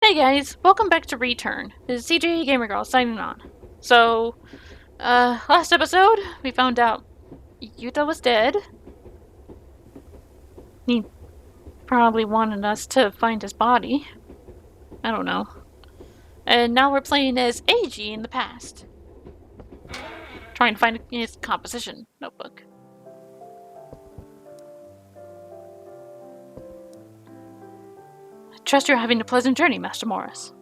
Hey guys, welcome back to Return. This is CJ Gamer Girl signing on. So, last episode, we found out Yuta was dead. He probably wanted us to find his body. I don't know. And now we're playing as Eiji in the past. Trying to find his composition notebook. I trust you're having a pleasant journey, Master Morris.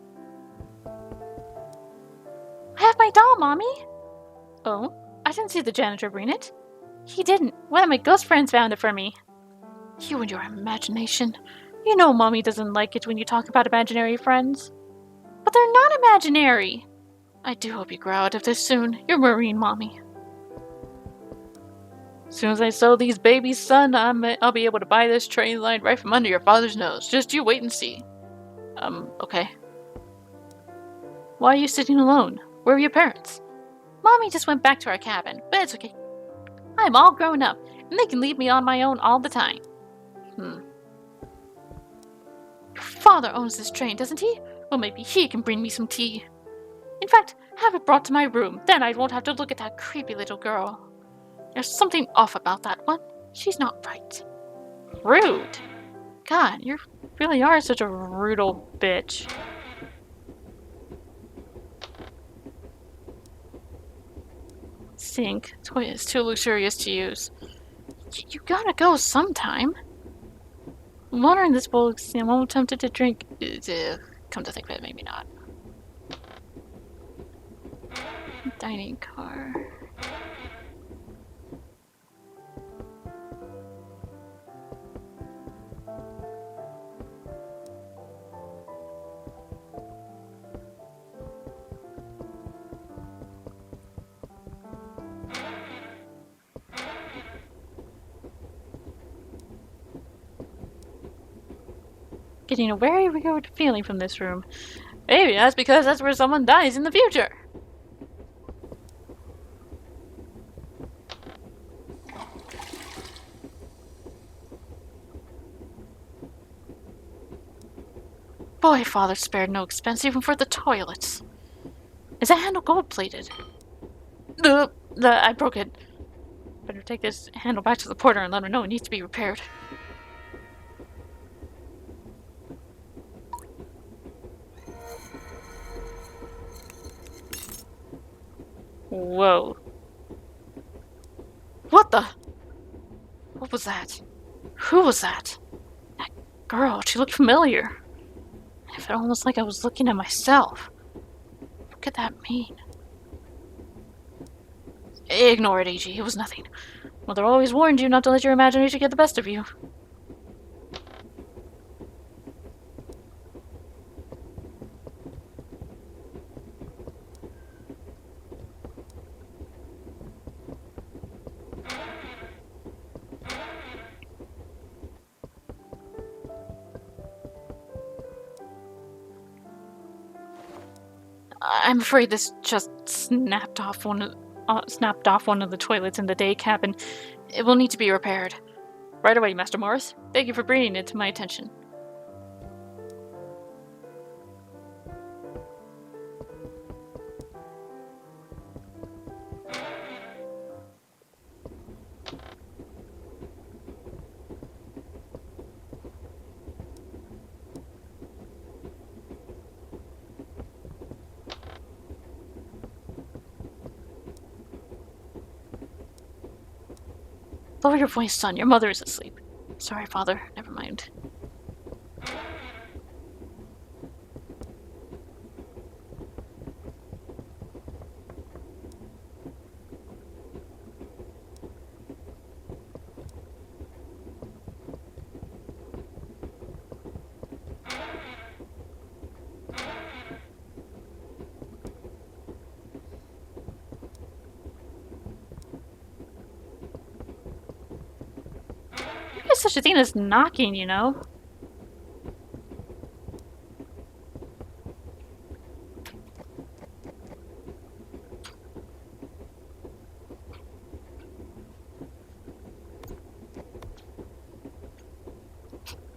I have my doll, Mommy! Oh, I didn't see the janitor bring it. He didn't. One of my ghost friends found it for me. You and your imagination. You know Mommy doesn't like it when you talk about imaginary friends. But they're not imaginary! I do hope you grow out of this soon. You're worrying Mommy. As soon as I sew these babies, son, I'll be able to buy this train line right from under your father's nose. Just you wait and see. Okay. Why are you sitting alone? Where are your parents? Mommy just went back to our cabin, but it's okay. I'm all grown up, and they can leave me on my own all the time. Your father owns this train, doesn't he? Well, maybe he can bring me some tea. In fact, have it brought to my room. Then I won't have to look at that creepy little girl. There's something off about that one. She's not right. Rude. God, you really are such a rude old bitch. Sink. Toy is too luxurious to use. You gotta go sometime. Water in this bowl, I'm almost tempted to drink. Come to think of it, maybe not. Dining car. Getting a very weird feeling from this room. Maybe that's because that's where someone dies in the future. Boy, Father spared no expense even for the toilets. Is that handle gold-plated? I broke it. Better take this handle back to the porter and let her know it needs to be repaired. Whoa. What the? What was that? Who was that? That girl, she looked familiar. It felt almost like I was looking at myself. What could that mean? Ignore it, Eiji. It was nothing. Mother always warned you not to let your imagination get the best of you. I'm afraid this just snapped off one of the toilets in the day cabin. It will need to be repaired. Right away, Master Morris. Thank you for bringing it to my attention. Lower your voice, son. Your mother is asleep. Sorry, Father. Never mind. There's such a thing as knocking, you know?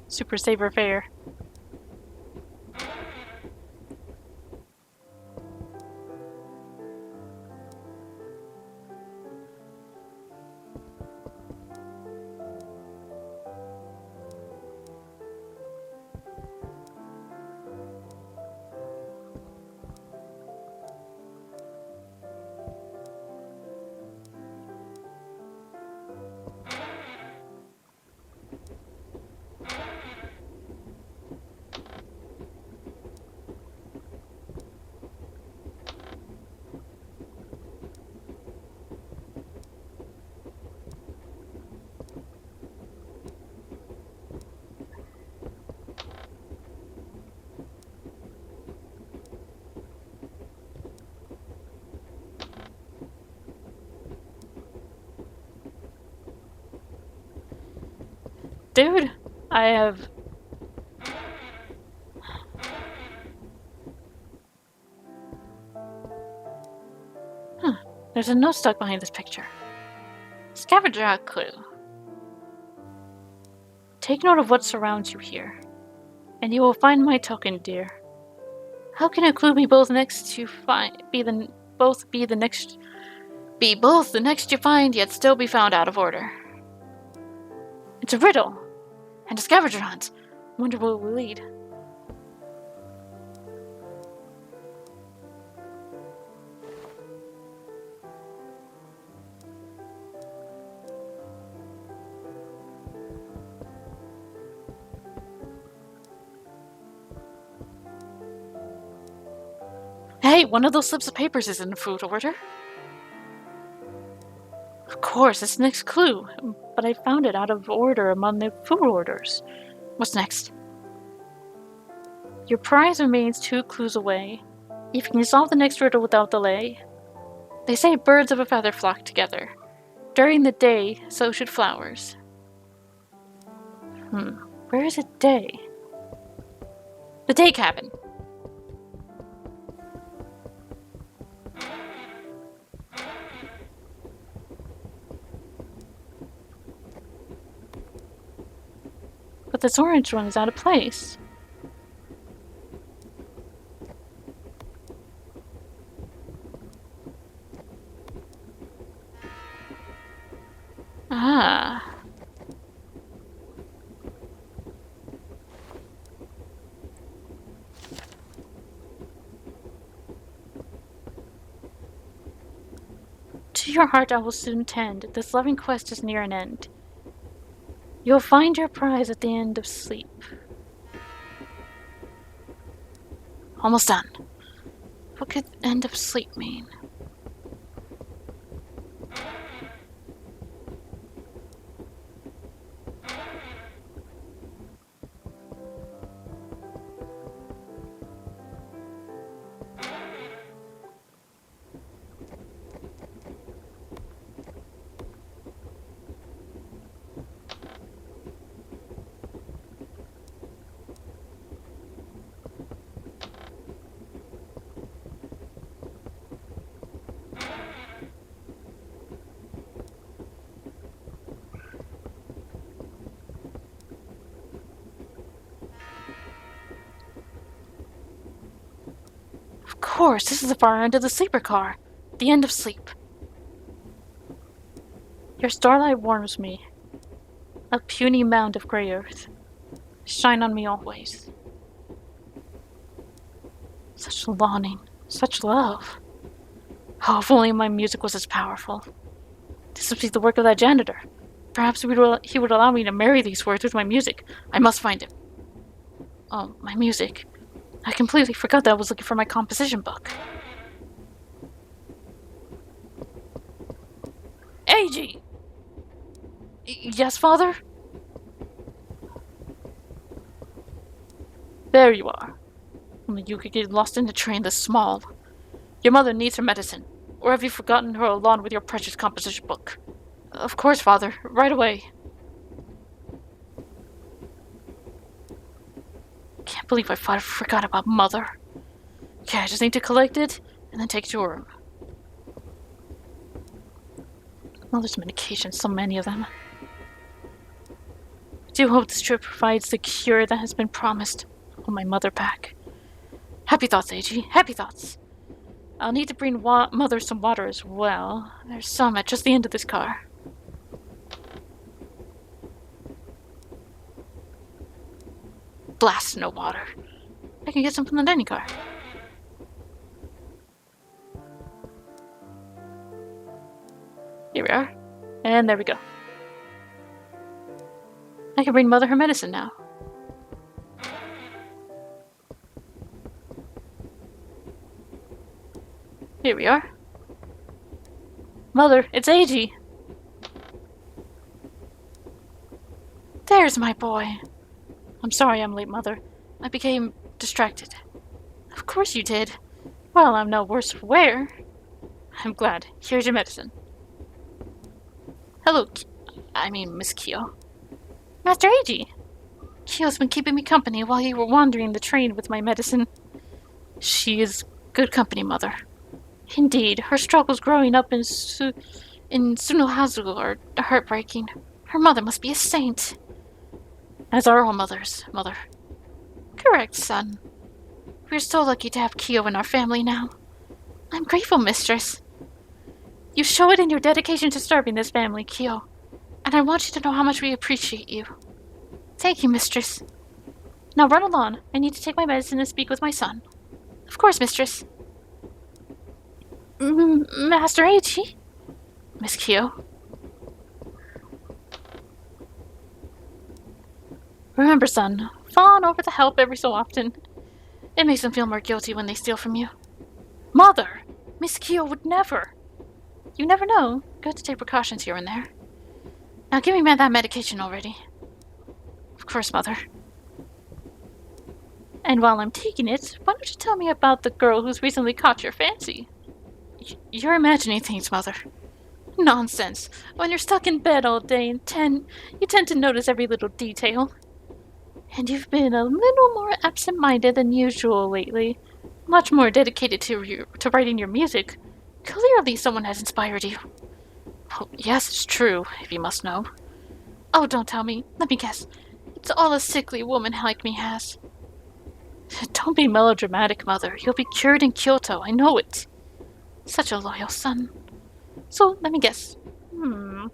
Super saver fare. dude. I have... Huh. There's a note stuck behind this picture. Scavenger Hunt clue. Take note of what surrounds you here, and you will find my token, dear. How can a clue be both the next you find you find, yet still be found out of order? It's a riddle, and a scavenger hunt. Wonder where it will lead. Hey, one of those slips of papers is in the food order. Of course, it's the next clue, but I found it out of order among the food orders. What's next? Your prize remains 2 clues away. If you can solve the next riddle without delay. They say birds of a feather flock together. During the day, so should flowers. Where is it day? The day cabin. But this orange one is out of place. Ah. To your heart I will soon tend. This loving quest is near an end. You'll find your prize at the end of sleep. Almost done. What could end of sleep mean? Of course, this is the far end of the sleeper car. The end of sleep. Your starlight warms me. A puny mound of grey earth. Shine on me always. Such longing, such love. Oh, if only my music was as powerful. This must be the work of that janitor. Perhaps he would allow me to marry these words with my music. I must find him. Oh, my music. I completely forgot that I was looking for my composition book. Eiji! Yes, father? There you are. Only you could get lost in a train this small. Your mother needs her medicine. Or have you forgotten her along with your precious composition book? Of course, father. Right away. Can't believe I forgot about mother. Okay, I just need to collect it and then take it to her room. Mother's medications, so many of them. I do hope this trip provides the cure that has been promised. I want my mother back. Happy thoughts, Eiji. Happy thoughts. I'll need to bring mother some water as well. There's some at just the end of this car. Blast, no water. I can get some from the dining car. Here we are. And there we go. I can bring mother her medicine now. Here we are. Mother, it's Eiji. There's my boy. I'm sorry I'm late, Mother. I became distracted. Of course you did. Well, I'm no worse for wear. I'm glad. Here's your medicine. Hello, Miss Kyo. Master Eiji! Kyo's been keeping me company while you were wandering the train with my medicine. She is good company, Mother. Indeed, her struggles growing up in Sunohazu are heartbreaking. Her mother must be a saint. As are all mothers, Mother. Correct, son. We're so lucky to have Kyo in our family now. I'm grateful, Mistress. You show it in your dedication to serving this family, Kyo. And I want you to know how much we appreciate you. Thank you, Mistress. Now run along. I need to take my medicine and speak with my son. Of course, Mistress. Master Eiji? Miss Kyo? Remember, son, fawn over the help every so often. It makes them feel more guilty when they steal from you. Mother! Miss Kyo would never! You never know. Good to take precautions here and there. Now give me that medication already. Of course, Mother. And while I'm taking it, why don't you tell me about the girl who's recently caught your fancy? You're imagining things, Mother. Nonsense. When you're stuck in bed all day you tend to notice every little detail. And you've been a little more absent-minded than usual lately. Much more dedicated to writing your music. Clearly someone has inspired you. Well, yes, it's true, if you must know. Oh, don't tell me. Let me guess. It's all a sickly woman like me has. Don't be melodramatic, Mother. You'll be cured in Kyoto, I know it. Such a loyal son. So, let me guess. You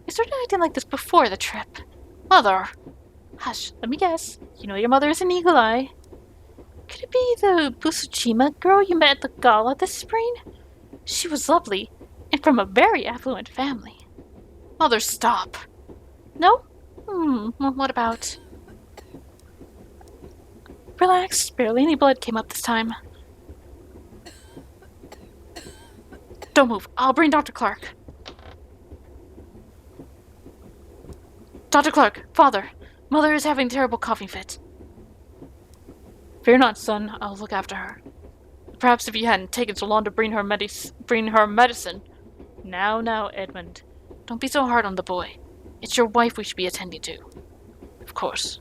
started acting like this before the trip. Mother. Hush, let me guess. You know your mother is an eagle eye. Could it be the Busujima girl you met at the gala this spring? She was lovely, and from a very affluent family. Mother, stop. No? Well, what about... Relax, barely any blood came up this time. Don't move, I'll bring Dr. Clark. Dr. Clark, Father, Mother is having a terrible coughing fit. Fear not, son, I'll look after her. Perhaps if you hadn't taken so long to bring her medicine. Now, Edmund. Don't be so hard on the boy. It's your wife we should be attending to. Of course.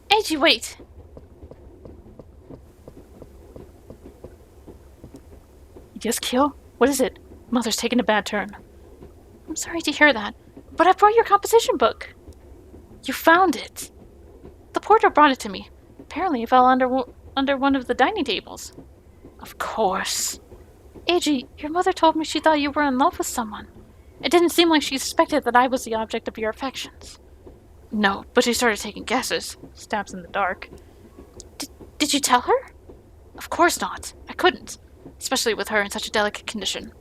Eiji, wait! Yes, Kyo? What is it? Mother's taken a bad turn. I'm sorry to hear that, but I brought your composition book. You found it. The porter brought it to me. Apparently it fell under one of the dining tables. Of course. Eiji, your mother told me she thought you were in love with someone. It didn't seem like she suspected that I was the object of your affections. No, but she started taking guesses. Stabs in the dark. Did you tell her? Of course not. I couldn't. Especially with her in such a delicate condition.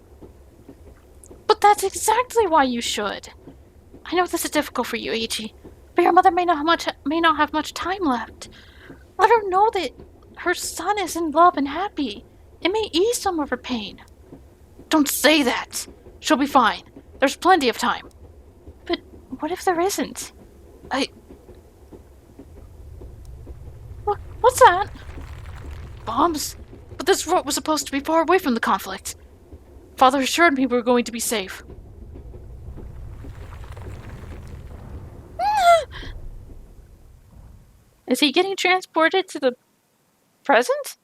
But that's exactly why you should. I know this is difficult for you, Eiji, but your mother may not have much time left. Let her know that her son is in love and happy. It may ease some of her pain. Don't say that. She'll be fine. There's plenty of time. But what if there isn't? What's that? Bombs? But this road was supposed to be far away from the conflict. Father assured me we were going to be safe. Is he getting transported to the present?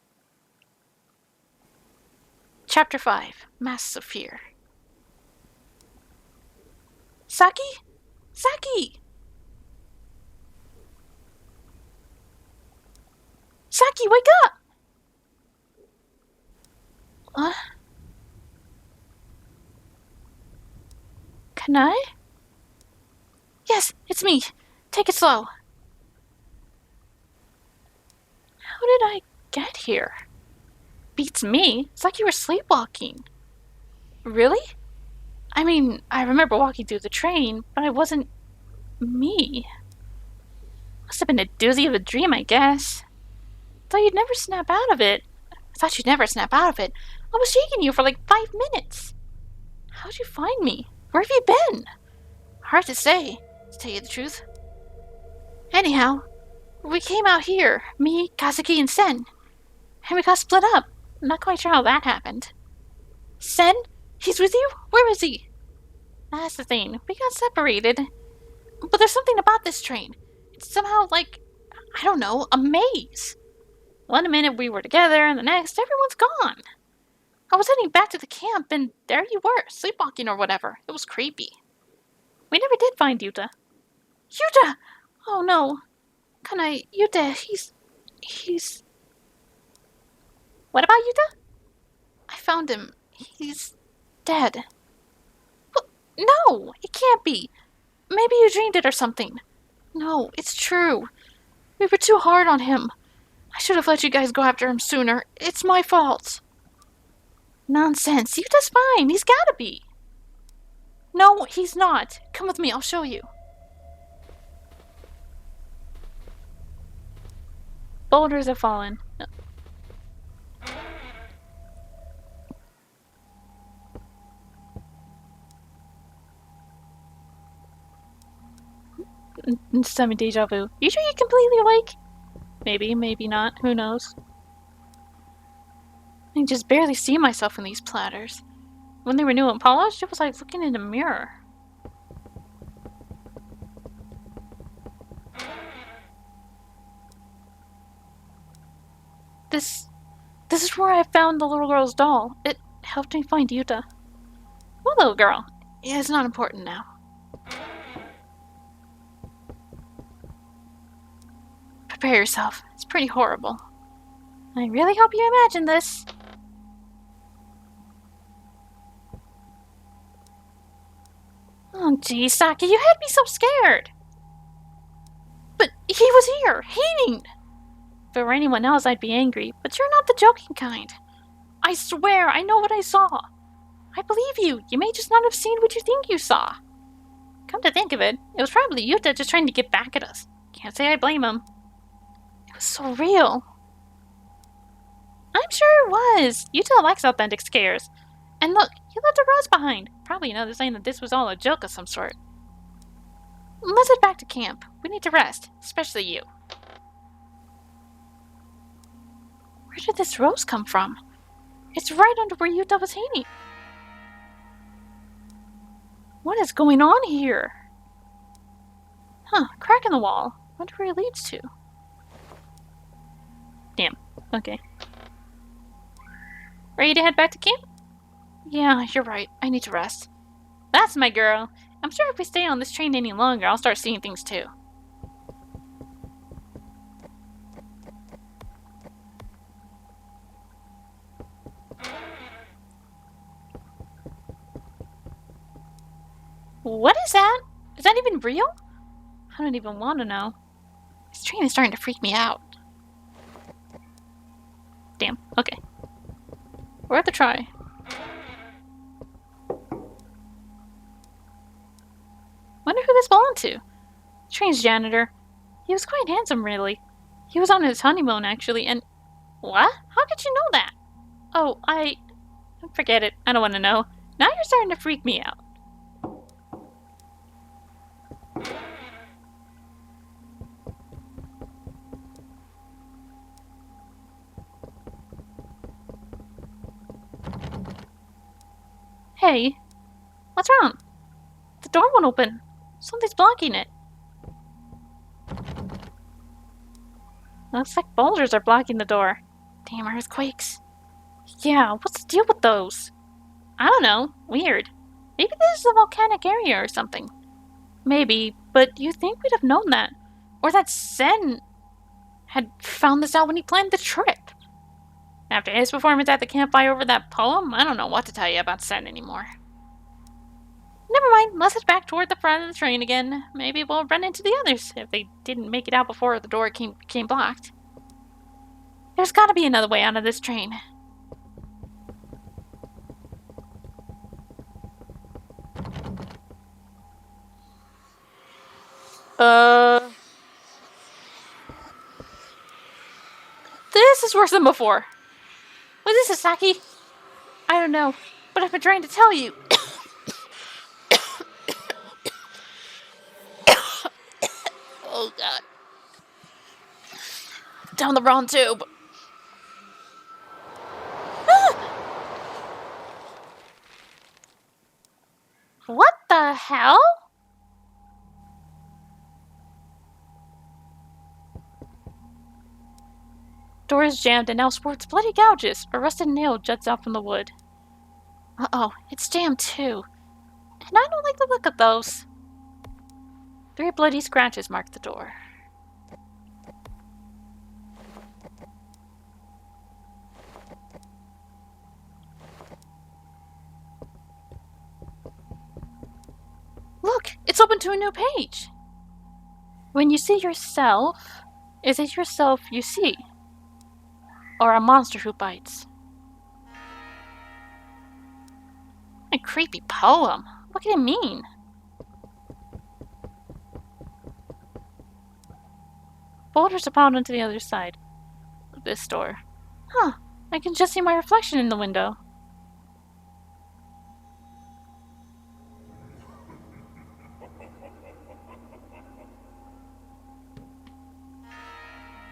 Chapter 5. Masks of Fear. Saki? Saki! Saki, wake up! What? Can I? Yes, it's me. Take it slow. How did I get here? Beats me. It's like you were sleepwalking. Really? I mean, I remember walking through the train, but I wasn't me. Must have been a doozy of a dream, I guess. Thought you'd never snap out of it. I was shaking you for like 5 minutes. How'd you find me? Where have you been? Hard to say, to tell you the truth. Anyhow, we came out here, me, Kazuki, and Sen. And we got split up. I'm not quite sure how that happened. Sen? He's with you? Where is he? That's the thing. We got separated. But there's something about this train. It's somehow like, I don't know, a maze. One minute we were together, and the next, everyone's gone. I was heading back to the camp, and there you were, sleepwalking or whatever. It was creepy. We never did find Yuta. Yuta! Oh no. Yuta, he's... What about Yuta? I found him. He's dead. What? No, it can't be. Maybe you dreamed it or something. No, it's true. We were too hard on him. I should have let you guys go after him sooner. It's my fault. Nonsense. Yuta's fine. He's gotta be. No, he's not. Come with me. I'll show you. Boulders have fallen. Semi deja vu. You sure you're completely awake? Maybe, maybe not. Who knows? I can just barely see myself in these platters. When they were new and polished, it was like looking in a mirror. This is where I found the little girl's doll. It helped me find Yuta. What little girl? Yeah, it's not important now. Prepare yourself. It's pretty horrible. I really hope you imagine this. Oh, geez, Saki, you had me so scared. But he was here, hating. If it were anyone else, I'd be angry, but you're not the joking kind. I swear, I know what I saw. I believe you. You may just not have seen what you think you saw. Come to think of it, it was probably Yuta just trying to get back at us. Can't say I blame him. It was so real. I'm sure it was. Yuta likes authentic scares. And look, he left a rose behind. Probably another sign that this was all a joke of some sort. Let's head back to camp. We need to rest, especially you. Where did this rose come from? It's right under where Yuta was hanging. What is going on here? Huh, crack in the wall. Wonder where it leads to. Damn. Okay. Ready to head back to camp? Yeah, you're right. I need to rest. That's my girl. I'm sure if we stay on this train any longer, I'll start seeing things too. What is that? Is that even real? I don't even want to know. This train is starting to freak me out. Damn. Okay. We're at the try. Wonder who this belonged to. The train's janitor. He was quite handsome, really. He was on his honeymoon, actually, and... What? How could you know that? Oh, Forget it. I don't want to know. Now you're starting to freak me out. Hey, what's wrong? The door won't open. Something's blocking it. Looks like boulders are blocking the door. Damn earthquakes. Yeah, what's the deal with those? I don't know. Weird. Maybe this is a volcanic area or something. Maybe, but you think we'd have known that? Or that Sen had found this out when he planned the trip? After his performance at the campfire over that poem, I don't know what to tell you about Sen anymore. Never mind, let's head back toward the front of the train again. Maybe we'll run into the others if they didn't make it out before the door became blocked. There's gotta be another way out of this train. This is worse than before. Was this a Saki? I don't know, but I've been trying to tell you. Oh god. Down the wrong tube. hell? Door is jammed and now sports bloody gouges. A rusted nail juts out from the wood. Uh-oh, it's jammed too. And I don't like the look of those. 3 bloody scratches mark the door. Look, it's open to a new page. When you see yourself, is it yourself you see? Or a monster who bites? A creepy poem. What can it mean? Boulders are piled onto the other side of this door. Huh, I can just see my reflection in the window.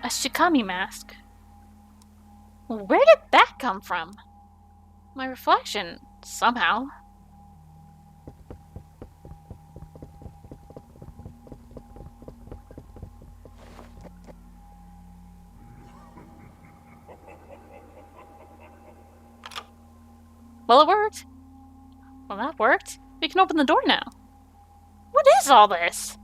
A shikami mask. Where did that come from? My reflection, somehow. Well, it worked. Well, that worked. We can open the door now. What is all this?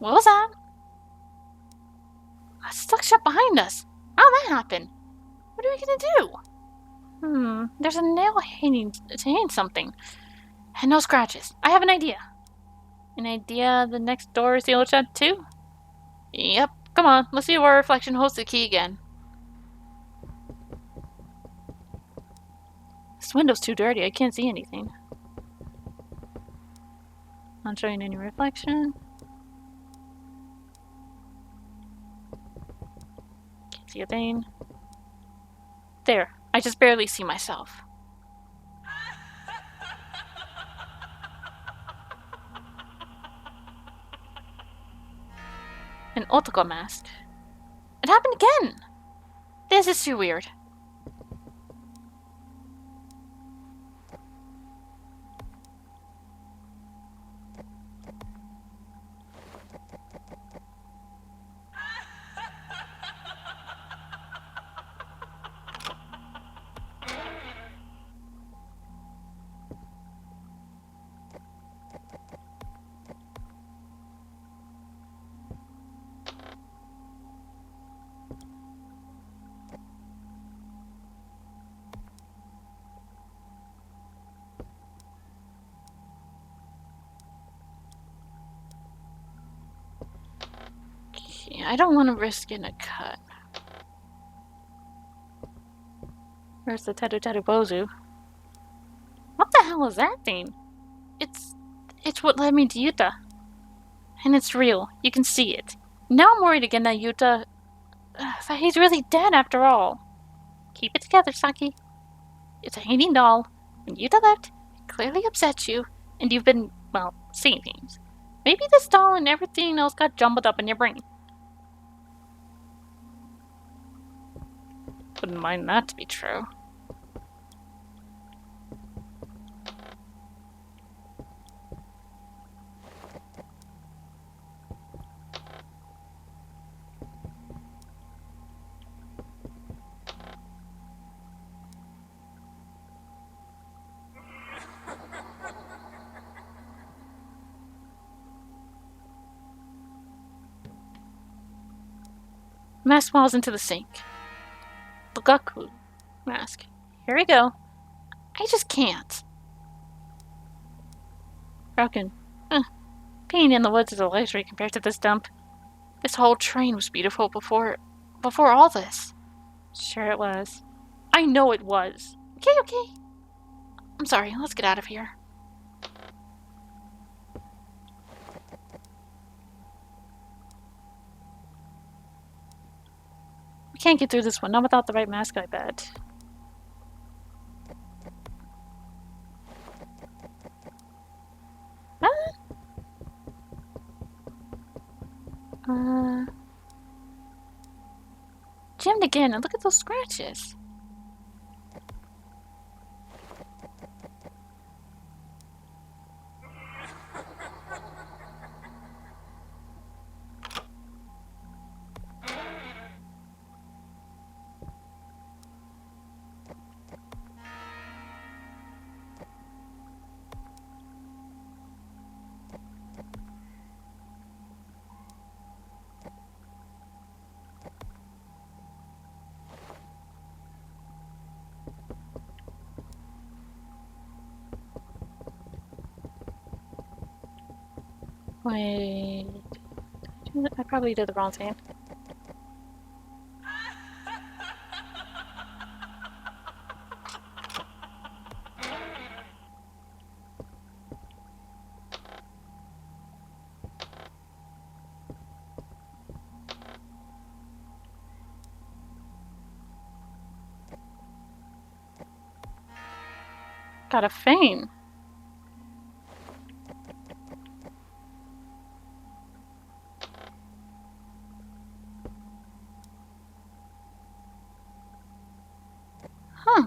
What was that? It's stuck shut behind us. How'd that happen? What are we gonna do? There's a nail hanging something. And no scratches. I have an idea. An idea the next door is sealed shut too? Yep. Come on, let's see if our reflection holds the key again. This window's too dirty. I can't see anything. Not showing any reflection. Can't see a thing. There. I just barely see myself. An otoko mask. It happened again! This is too weird. I don't want to risk getting a cut. Where's the Teru Teru Bozu? What the hell is that thing? It's what led me to Yuta. And it's real. You can see it. Now I'm worried again that Yuta... that he's really dead after all. Keep it together, Saki. It's a hanging doll. When Yuta left, it clearly upset you, and you've been, well, seeing things. Maybe this doll and everything else got jumbled up in your brain. Wouldn't mind that to be true. Mask falls into the sink. Bugaku mask. Here we go. I just can't. Broken. Being in the woods is a luxury compared to this dump. This whole train was beautiful before all this. Sure it was. I know it was. Okay. I'm sorry, let's get out of here. We can't get through this one, not without the right mask, I bet. Huh? Jammed again, and look at those scratches. Wait. I probably did the wrong thing. Got a fame. Huh.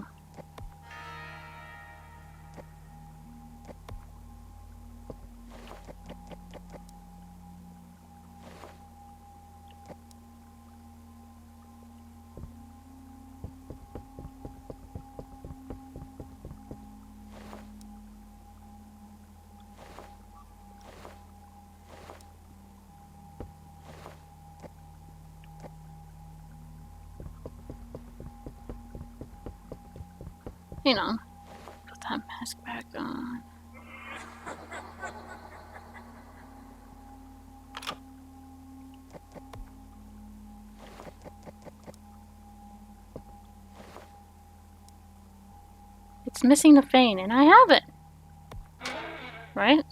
Hang on. Put that mask back on. It's missing the fane, and I have it. Right?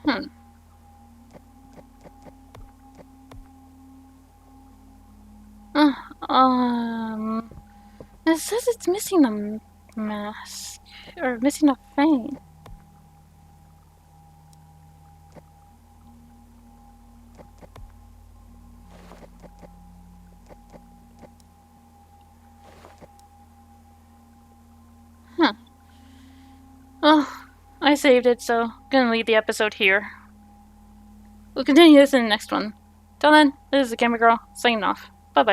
Hmm. Uh, um... It says it's missing the mask. Or missing the fane. Huh. Oh, I saved it, so I'm gonna leave the episode here. We'll continue this in the next one. Till then, this is the Camera Girl, signing off. Bye-bye.